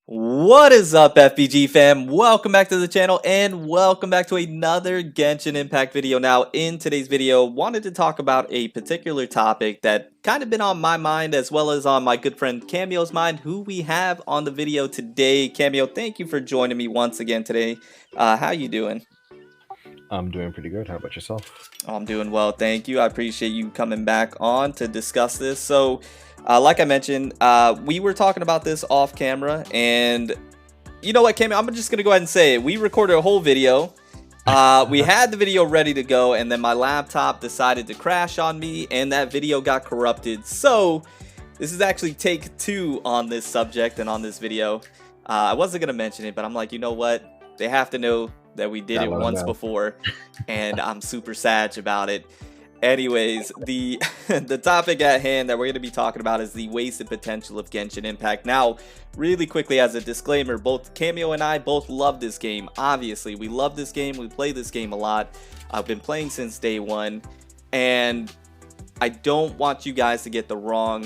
What is up, FBG fam? Welcome back to the channel and welcome back to another Genshin Impact video. Now, in today's video, wanted to talk about a particular topic that kind of been on my mind as well as on my good friend Khameo's mind, who we have on the video today. Khameo, thank you for joining me once again today. How you doing? I'm doing pretty good. How about yourself? Oh, I'm doing well, thank you. I appreciate you coming back on to discuss this. So, like I mentioned, we were talking about this off camera, and you know what, Cam? I'm just gonna go ahead and say it. We recorded a whole video. We had the video ready to go, and then my laptop decided to crash on me, and that video got corrupted. So, this is actually take 2 on this subject and on this video. I wasn't gonna mention it, but I'm like, you know what? They have to know that we did it once before, and I'm super sad about it. Anyways, the the topic at hand that we're going to be talking about is the wasted potential of Genshin Impact. Now, really quickly as a disclaimer, both Khameo and I both love this game. Obviously, we love this game. We play this game a lot. I've been playing since day one, and I don't want you guys to get the wrong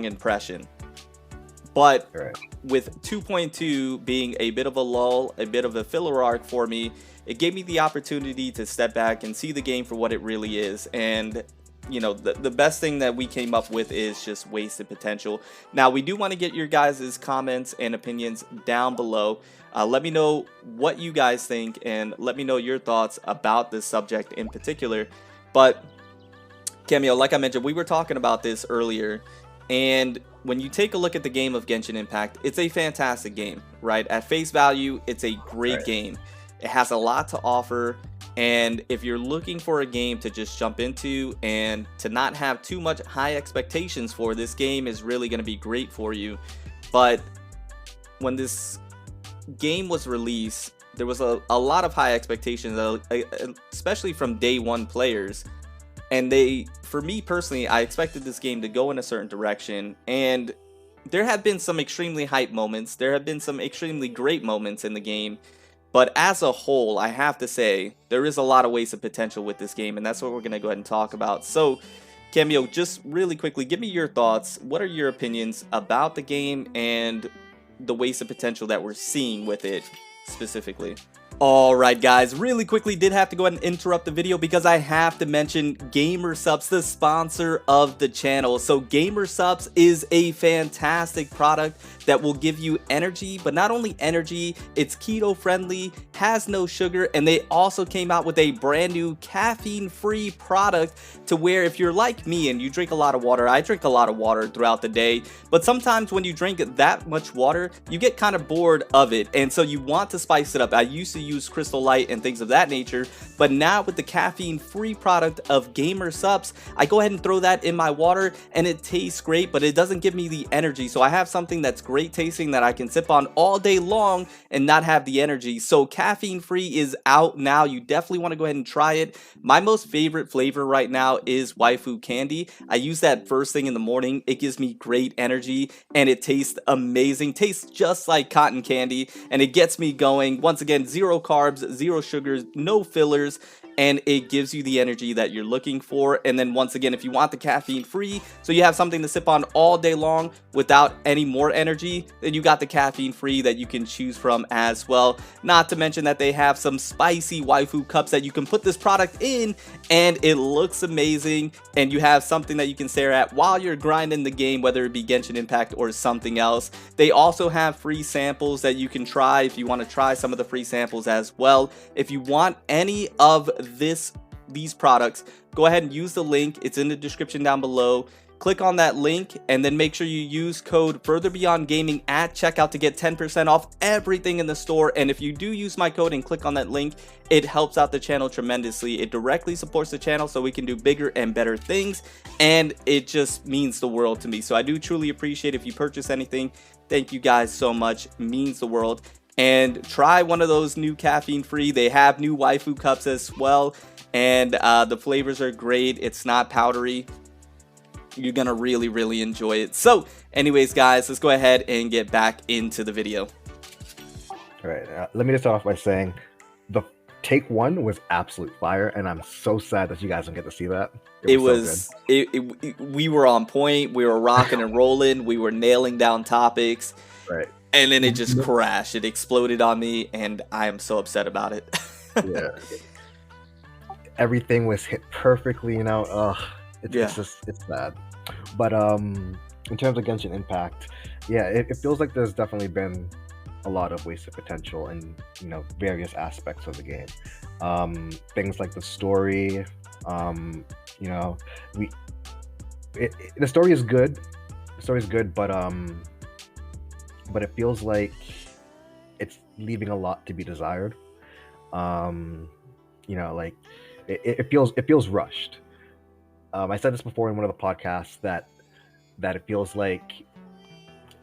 impression. But with 2.2 being a bit of a lull, a bit of a filler arc for me, it gave me the opportunity to step back and see the game for what it really is. And, you know, the best thing that we came up with is just wasted potential. Now, we do want to get your guys' comments and opinions down below. Let me know what you guys think and let me know your thoughts about this subject in particular. But, Khameo, like I mentioned, we were talking about this earlier. And when you take a look at the game of Genshin Impact, it's a fantastic game, right? At face value, it's a great game. It has a lot to offer, and if you're looking for a game to just jump into and to not have too much high expectations for, this game is really going to be great for you. But when this game was released, there was a lot of high expectations, especially from day one players. And for me personally, I expected this game to go in a certain direction, and there have been some extremely hype moments. There have been some extremely great moments in the game, but as a whole, I have to say, there is a lot of wasted potential with this game, and that's what we're going to go ahead and talk about. So, Khameo, just really quickly, give me your thoughts. What are your opinions about the game and the wasted potential that we're seeing with it specifically? Alright guys, really quickly did have to go ahead and interrupt the video because I have to mention GamerSupps, the sponsor of the channel. So GamerSupps is a fantastic product that will give you energy, but not only energy, it's keto friendly, has no sugar, and they also came out with a brand new caffeine free product to where if you're like me and you drink a lot of water, I drink a lot of water throughout the day, but sometimes when you drink that much water, you get kind of bored of it, and so you want to spice it up. I used to use Crystal Light and things of that nature, but now with the caffeine free product of GamerSupps, I go ahead and throw that in my water and it tastes great, but it doesn't give me the energy. So I have something that's great tasting that I can sip on all day long and not have the energy. So caffeine free is out now. You definitely want to go ahead and try it. My most favorite flavor right now is waifu candy. I use that first thing in the morning. It gives me great energy and it tastes amazing. Tastes just like cotton candy and it gets me going. Once again, 0 carbs, 0 sugars, no fillers, and it gives you the energy that you're looking for. And then once again, if you want the caffeine free, so you have something to sip on all day long without any more energy, then you got the caffeine free that you can choose from as well. Not to mention that they have some spicy waifu cups that you can put this product in and it looks amazing, and you have something that you can stare at while you're grinding the game, whether it be Genshin Impact or something else. They also have free samples that you can try if you want to try some of the free samples as well. If you want any of these products, go ahead and use the link. It's in the description down below. Click on that link and then make sure you use code FurtherBeyondGaming at checkout to get 10% off everything in the store. And if you do use my code and click on that link, it helps out the channel tremendously. It directly supports the channel so we can do bigger and better things, and it just means the world to me. So I do truly appreciate if you purchase anything. Thank you guys so much. It means the world. And try one of those new caffeine free. They have new waifu cups as well, and the flavors are great. It's not powdery. You're gonna really enjoy it. So anyways guys, let's go ahead and get back into the video. All right, let me just start off by saying take one was absolute fire, and I'm so sad that you guys don't get to see that. It was was we were on point, we were rocking and rolling, we were nailing down topics, right, and then it just crashed. It exploded on me, and I am so upset about it. Yeah, everything was hit perfectly, you know. It's bad. But in terms of Genshin Impact, yeah, it feels like there's definitely been a lot of wasted potential in, you know, various aspects of the game. Things like the story, you know, the story is good. The story is good, but it feels like it's leaving a lot to be desired. You know, like it feels rushed. I said this before in one of the podcasts that it feels like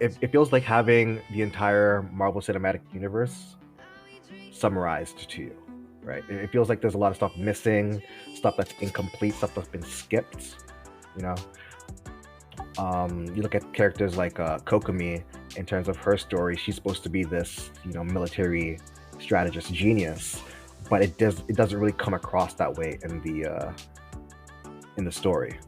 it feels like having the entire Marvel Cinematic Universe summarized to you, right? It feels like there's a lot of stuff missing, stuff that's incomplete, stuff that's been skipped, you know. You look at characters like Kokomi. In terms of her story, she's supposed to be this, you know, military strategist genius, but it doesn't really come across that way in the story.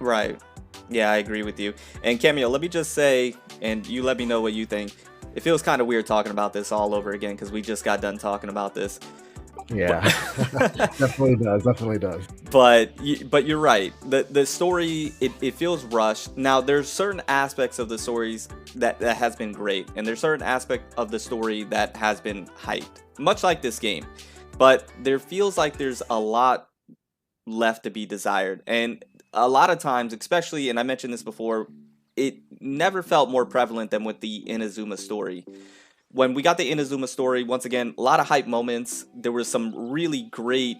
Right. Yeah, I agree with you. And Khameo, let me just say, and you let me know what you think. It feels kind of weird talking about this all over again because we just got done talking about this. Yeah, definitely does. But you're right. The story, it feels rushed. Now, there's certain aspects of the stories that has been great, and there's certain aspect of the story that has been hyped, much like this game. But there feels like there's a lot left to be desired, and a lot of times, especially, and I mentioned this before, it never felt more prevalent than with the Inazuma story. When we got the Inazuma story, once again, a lot of hype moments. There were some really great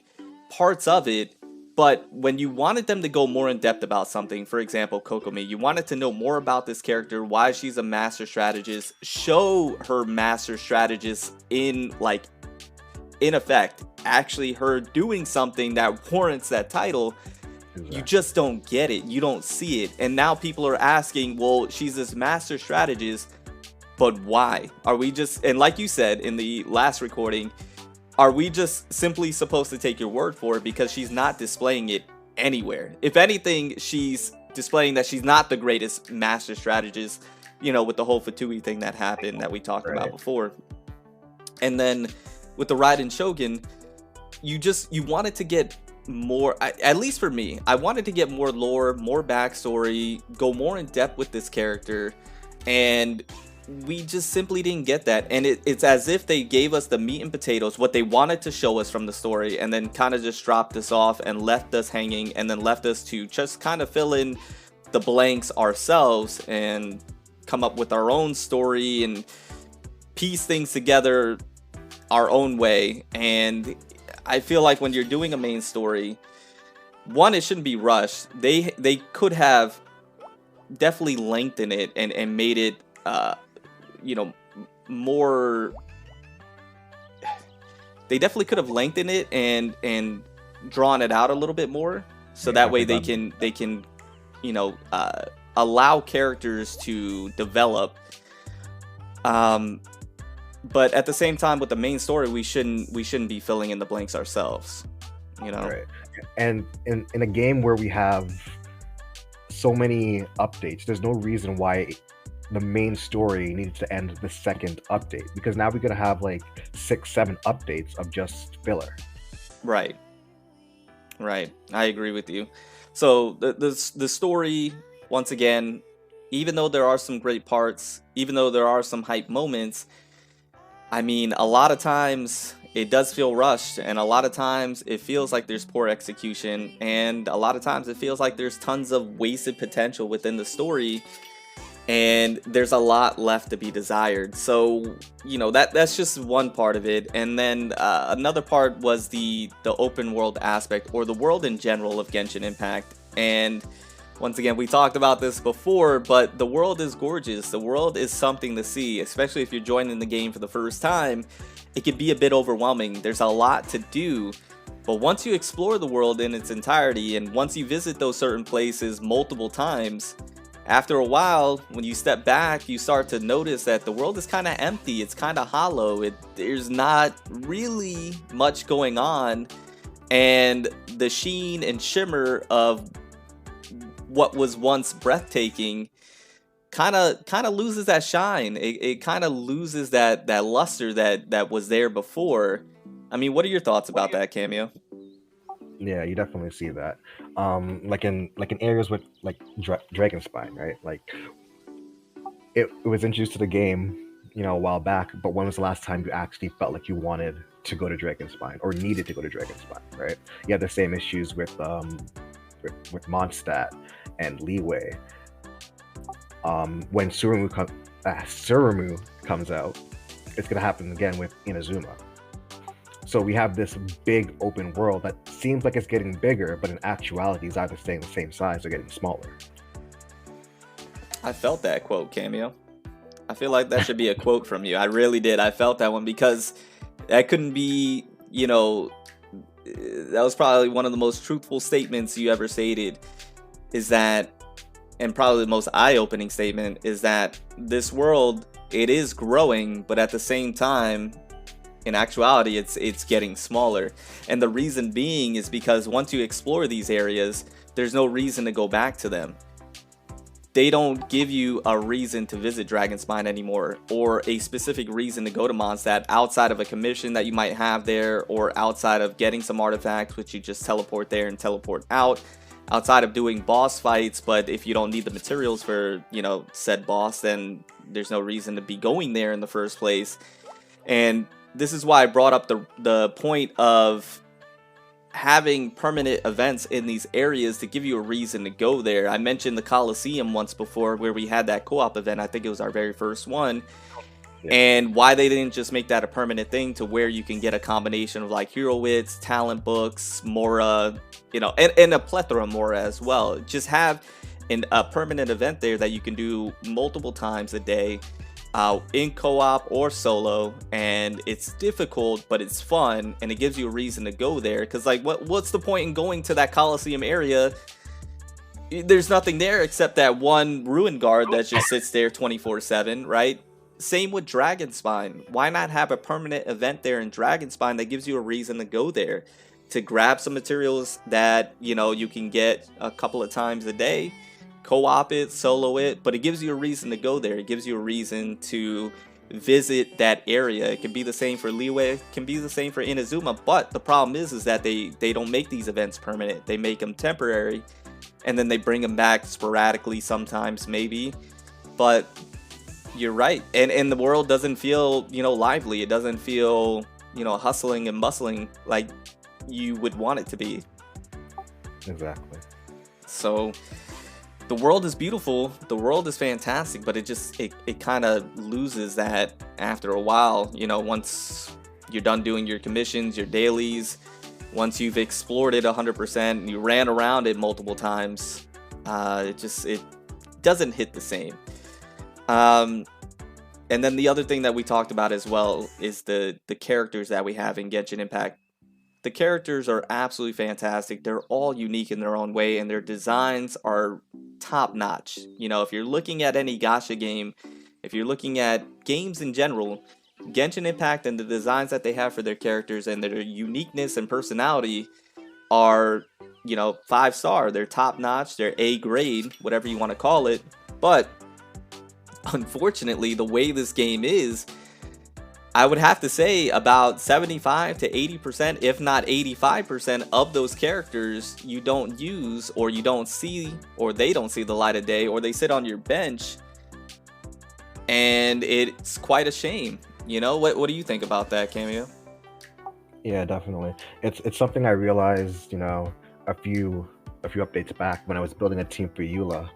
parts of it, but when you wanted them to go more in depth about something, for example, Kokomi, you wanted to know more about this character, why she's a master strategist, show her master strategist in effect, actually her doing something that warrants that title. Exactly. You just don't get it. You don't see it. And now people are asking, well, she's this master strategist, but why? Are we just, and like you said in the last recording, are we just simply supposed to take your word for it because she's not displaying it anywhere? If anything, she's displaying that she's not the greatest master strategist, you know, with the whole Fatui thing that happened that we talked about before. And then with the Raiden Shogun, you wanted to get more, at least for me, I wanted to get more lore, more backstory, go more in depth with this character, and we just simply didn't get that. And it's as if they gave us the meat and potatoes, what they wanted to show us from the story, and then kind of just dropped us off and left us hanging, and then left us to just kind of fill in the blanks ourselves and come up with our own story and piece things together our own way. And I feel like when you're doing a main story, one, it shouldn't be rushed. They could have definitely lengthened it and made it you know, more. They definitely could have lengthened it and drawn it out a little bit more, so that way they can you know, allow characters to develop. But at the same time, with the main story, we shouldn't be filling in the blanks ourselves, you know. Right. And in a game where we have so many updates, there's no reason why the main story needs to end the second update, because now we're gonna have like 6-7 updates of just filler. Right. I agree with you. So the story, once again, even though there are some great parts, even though there are some hype moments, I mean, a lot of times it does feel rushed, and a lot of times it feels like there's poor execution, and a lot of times it feels like there's tons of wasted potential within the story, and there's a lot left to be desired. So, you know, that's just one part of it. And then another part was the open world aspect, or the world in general of Genshin Impact. And once again, we talked about this before, but the world is gorgeous. The world is something to see, especially if you're joining the game for the first time. It can be a bit overwhelming. There's a lot to do, but once you explore the world in its entirety, and once you visit those certain places multiple times, after a while, when you step back, you start to notice that the world is kind of empty. It's kind of hollow. There's not really much going on, and the sheen and shimmer of what was once breathtaking kind of loses that shine. It kind of loses that luster that was there before. I mean, what are your thoughts about that, Khameo? Yeah, you definitely see that. Like in areas with like Dragonspine, right? Like it was introduced to the game, a while back. But when was the last time you actually felt like you wanted to go to Dragonspine or needed to go to Dragonspine, right? You have the same issues with Mondstadt and Leeway. When Surumu comes out, it's gonna happen again with Inazuma. So we have this big open world that seems like it's getting bigger, but in actuality is either staying the same size or getting smaller. I felt that quote, Khameo. I feel like that should be a quote from you. I really did. I felt that one because that couldn't be, that was probably one of the most truthful statements you ever stated, is that, and probably the most eye-opening statement, is that this world, it is growing, but at the same time, in actuality, it's getting smaller. And the reason being is because once you explore these areas, there's no reason to go back to them. They don't give you a reason to visit Dragonspine anymore, or a specific reason to go to Mondstadt outside of a commission that you might have there, or outside of getting some artifacts, which you just teleport there and teleport out, outside of doing boss fights. But if you don't need the materials for, said boss, then there's no reason to be going there in the first place. And this is why I brought up the point of having permanent events in these areas to give you a reason to go there. I mentioned the Coliseum once before, where we had that co-op event. I think it was our very first one. Yeah. And why they didn't just make that a permanent thing to where you can get a combination of like hero wits, talent books, Mora, and a plethora of Mora as well. Just have a permanent event there that you can do multiple times a day, in co-op or solo, and it's difficult, but it's fun, and it gives you a reason to go there. Because like, what's the point in going to that Coliseum area? There's nothing there except that one ruin guard that just sits there 24/7, right? Same with Dragonspine. Why not have a permanent event there in Dragonspine that gives you a reason to go there, to grab some materials that you can get a couple of times a day, co-op it, solo it, but it gives you a reason to go there. It gives you a reason to visit that area. It can be the same for Leeway, it can be the same for Inazuma, but the problem is that they don't make these events permanent. They make them temporary, and then they bring them back sporadically sometimes, maybe. But you're right, and the world doesn't feel lively. It doesn't feel hustling and bustling like you would want it to be. Exactly. So the world is beautiful, the world is fantastic, but it kind of loses that after a while. Once you're done doing your commissions, your dailies, once you've explored it 100% and you ran around it multiple times, it doesn't hit the same. And then the other thing that we talked about as well is the characters that we have in Genshin Impact. The characters are absolutely fantastic. They're all unique in their own way, and their designs are top notch. If you're looking at any gacha game, if you're looking at games in general, Genshin Impact and the designs that they have for their characters and their uniqueness and personality are, 5-star. They're top notch. They're A grade, whatever you want to call it. But unfortunately, the way this game is, I would have to say about 75 to 80%, if not 85% of those characters you don't use, or you don't see, or they don't see the light of day, or they sit on your bench, and it's quite a shame. What do you think about that, Khameo? Yeah, definitely. It's something I realized, a few updates back when I was building a team for Eula.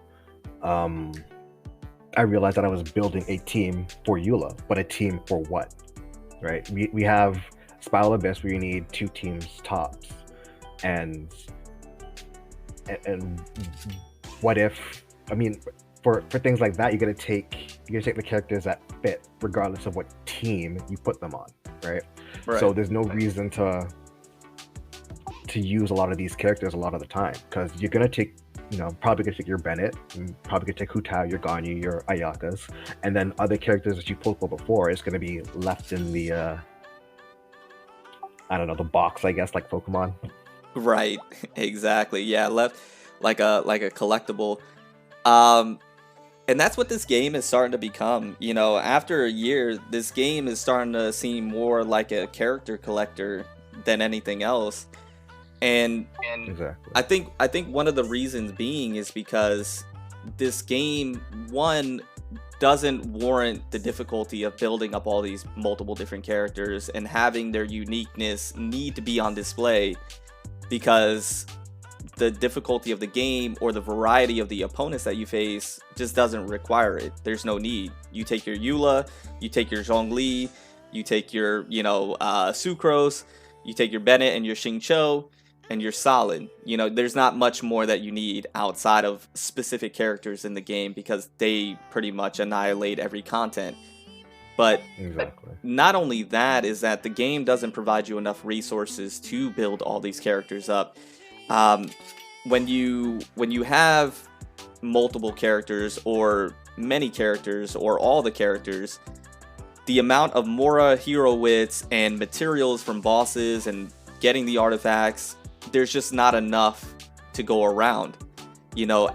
I realized that I was building a team for Eula, but a team for what? Right? We have Spiral Abyss where you need 2 teams tops, and what if? I mean, for things like that, you gotta take the characters that fit, regardless of what team you put them on, right? So there's no reason to use a lot of these characters a lot of the time, because you're gonna take probably gonna take your Bennett, and probably gonna take Hu Tao, your Ganyu, your Ayakas, and then other characters that you pulled for before is gonna be left in the I don't know, the box, I guess, like Pokemon. Right, exactly. Yeah, left like a collectible. Um, and that's what this game is starting to become. After a year, this game is starting to seem more like a character collector than anything else. And Exactly. I think one of the reasons being is because this game, one, doesn't warrant the difficulty of building up all these multiple different characters and having their uniqueness need to be on display, because the difficulty of the game or the variety of the opponents that you face just doesn't require it. There's no need. You take your Eula, you take your Zhongli, you take your Sucrose, you take your Bennett and your Xingqiu, and you're solid. There's not much more that you need outside of specific characters in the game, because they pretty much annihilate every content. But Exactly. not only that, is that the game doesn't provide you enough resources to build all these characters up. When you have multiple characters or many characters or all the characters, the amount of Mora hero wits and materials from bosses and getting the artifacts, there's just not enough to go around.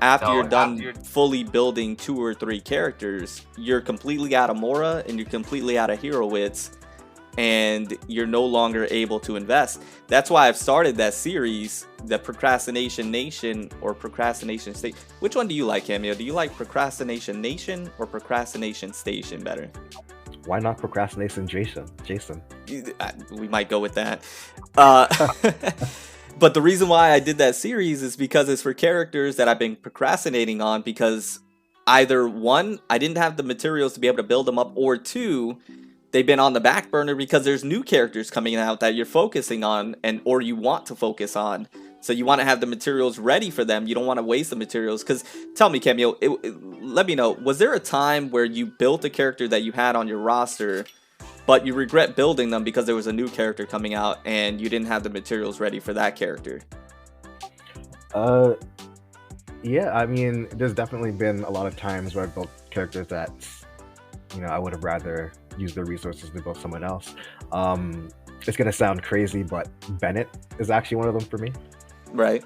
After you're done fully building 2 or 3 characters, you're completely out of Mora and you're completely out of hero wits, and you're no longer able to invest. That's why I've started that series, the Procrastination Nation or Procrastination State. Which one do you like, Khameo? Do you like Procrastination Nation or Procrastination Station better? Why not Procrastination Jason? We might go with that. But the reason why I did that series is because it's for characters that I've been procrastinating on, because either 1, I didn't have the materials to be able to build them up, or 2, they've been on the back burner because there's new characters coming out that you're focusing on or you want to focus on. So you want to have the materials ready for them. You don't want to waste the materials. Because tell me, Khameo, let me know, was there a time where you built a character that you had on your roster, but you regret building them because there was a new character coming out and you didn't have the materials ready for that character? Yeah, I mean, there's definitely been a lot of times where I built characters that, I would have rather used the resources to build someone else. It's gonna sound crazy, but Bennett is actually one of them for me. Right.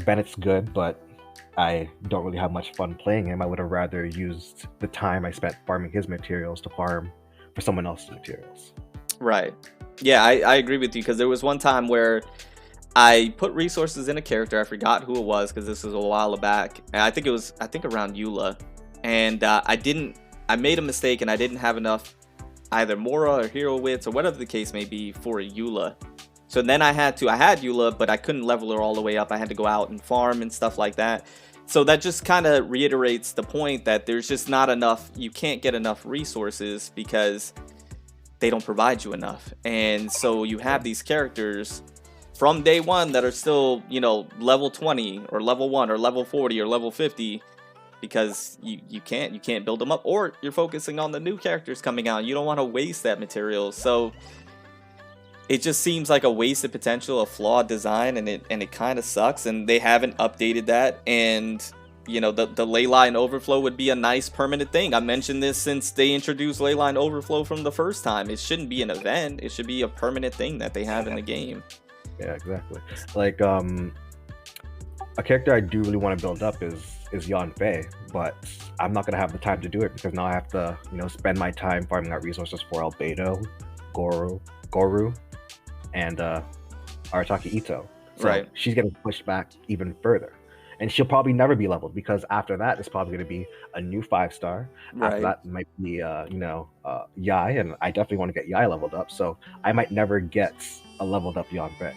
Bennett's good, but I don't really have much fun playing him. I would have rather used the time I spent farming his materials to farm for someone else's materials. Right. Yeah, I agree with you, because there was one time where I put resources in a character. I forgot who it was because this was a while back. And I think around Eula. And I made a mistake and I didn't have enough either Mora or hero wits or whatever the case may be for Eula. So then I had Eula, but I couldn't level her all the way up. I had to go out and farm and stuff like that. So that just kind of reiterates the point that there's just not enough. You can't get enough resources because they don't provide you enough. And so you have these characters from day one that are still, level 20 or level 1 or level 40 or level 50, because you can't build them up, or you're focusing on the new characters coming out. You don't want to waste that material. So it just seems like a wasted potential, a flawed design, and it kind of sucks, and they haven't updated that. And the Leyline Overflow would be a nice permanent thing. I mentioned this since they introduced Leyline Overflow from the first time. It shouldn't be an event. It should be a permanent thing that they have in the game. Yeah, exactly. Like a character I do really want to build up is Yanfei, but I'm not gonna have the time to do it because now I have to spend my time farming out resources for Albedo, Goru, and Arataki Ito. So Right. she's getting pushed back even further. And she'll probably never be leveled, because after that, it's probably going to be a new 5-star. Right. After that might be, Yai, and I definitely want to get Yai leveled up. So I might never get a leveled up Yanfei.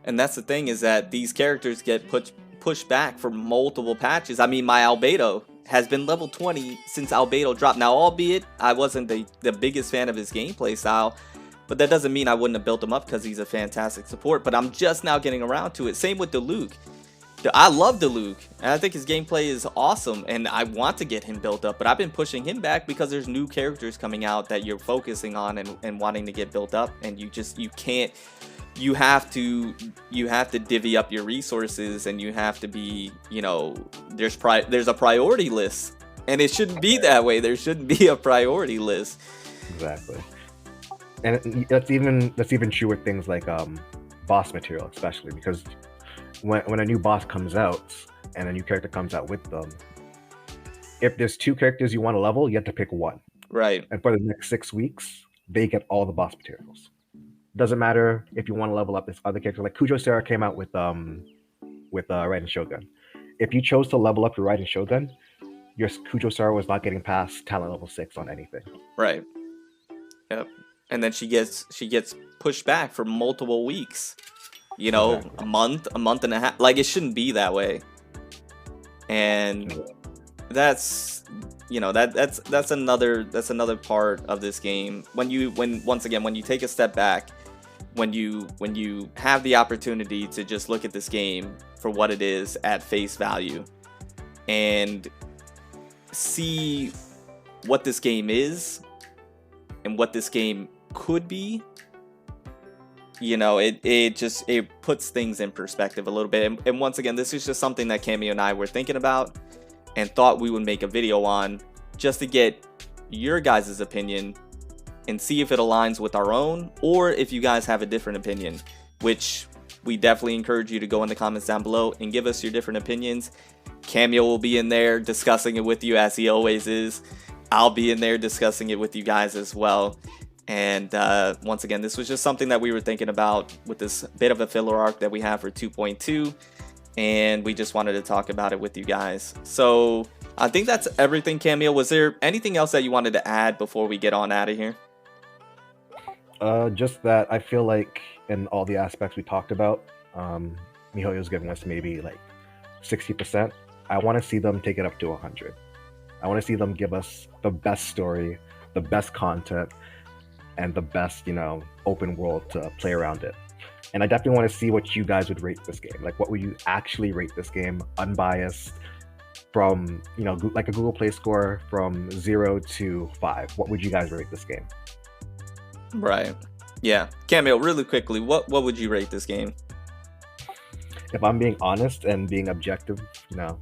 And that's the thing, is that these characters get pushed back for multiple patches. I mean, my Albedo has been level 20 since Albedo dropped. Now, albeit I wasn't the biggest fan of his gameplay style, but that doesn't mean I wouldn't have built him up, because he's a fantastic support. But I'm just now getting around to it. Same with Diluc. I love Diluc, and I think his gameplay is awesome, and I want to get him built up, but I've been pushing him back because there's new characters coming out that you're focusing on and wanting to get built up, and you can't you have to divvy up your resources, and you have to be, you know, there's a priority list, and it shouldn't be that way. There shouldn't be a priority list. Exactly. And that's even true with things like boss material, especially because when a new boss comes out and a new character comes out with them, if there's 2 characters you want to level, you have to pick one. Right. And for the next 6 weeks, they get all the boss materials. Doesn't matter if you want to level up this other character. Like Kujo Sarah came out with Raiden Shogun. If you chose to level up your Raiden Shogun, your Kujo Sarah was not getting past talent level 6 on anything. Right. Yep. And then she gets pushed back for multiple weeks. You know, exactly. a month and a half. Like, it shouldn't be that way. And that's, you know, that's another part of this game. When you take a step back, when you have the opportunity to just look at this game for what it is at face value and see what this game is and what this game could be, you know, it puts things in perspective a little bit. And once again, this is just something that Khameo and I were thinking about and thought we would make a video on, just to get your guys' opinion and see if it aligns with our own, or if you guys have a different opinion, which we definitely encourage you to go in the comments down below and give us your different opinions. Khameo will be in there discussing it with you, as he always is. I'll be in there discussing it with you guys as well. And once again, this was just something that we were thinking about with this bit of a filler arc that we have for 2.2, and we just wanted to talk about it with you guys. So I think that's everything, Khameo. Was there anything else that you wanted to add before we get on out of here? Just that I feel like in all the aspects we talked about, MiHoYo's giving us maybe like 60%. I want to see them take it up to 100. I want to see them give us the best story, the best content, and the best, you know, open world to play around it. And I definitely want to see what you guys would rate this game. Like, what would you actually rate this game, unbiased, from, you know, like a Google Play score from 0 to 5. What would you guys rate this game? Right. Yeah. Khameo, really quickly, what would you rate this game? If I'm being honest and being objective, you know,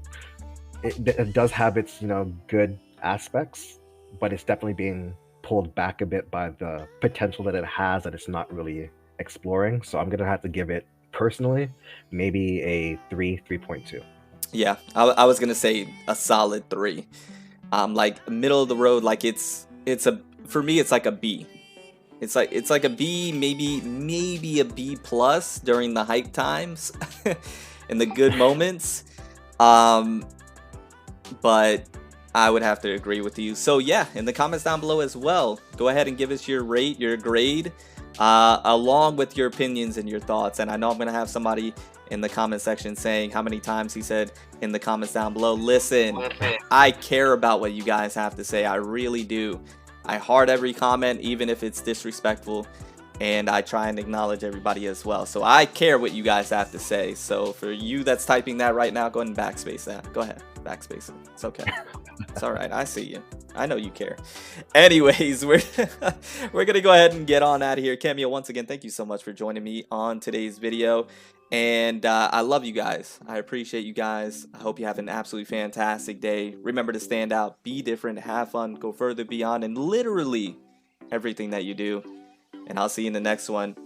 it does have its, you know, good aspects, but it's definitely being pulled back a bit by the potential that it has that it's not really exploring. So I'm gonna have to give it, personally, maybe a 3.2. Yeah, I was gonna say a solid 3. Like middle of the road. Like for me, it's like a B. It's like a B, maybe a B plus during the hype times and the good moments. But I would have to agree with you. So yeah, in the comments down below as well, go ahead and give us your grade, along with your opinions and your thoughts. And I know I'm gonna have somebody in the comment section saying how many times he said in the comments down below. Listen, I care about what you guys have to say. I really do. I heart every comment, even if it's disrespectful, and I try and acknowledge everybody as well. So I care what you guys have to say. So for you that's typing that right now, go ahead and backspace that. Go ahead, backspace it. It's okay. It's all right. I see you. I know you care. Anyways, we're gonna go ahead and get on out of here. Khameo, once again, thank you so much for joining me on today's video. And I love you guys. I appreciate you guys. I hope you have an absolutely fantastic day. Remember to stand out, be different, have fun, go further beyond, and literally everything that you do. And I'll see you in the next one.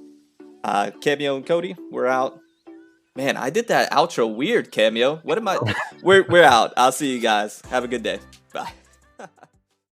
Khameo and Cody, we're out. Man, I did that outro weird, Khameo. What am I? We're out. I'll see you guys. Have a good day. Bye.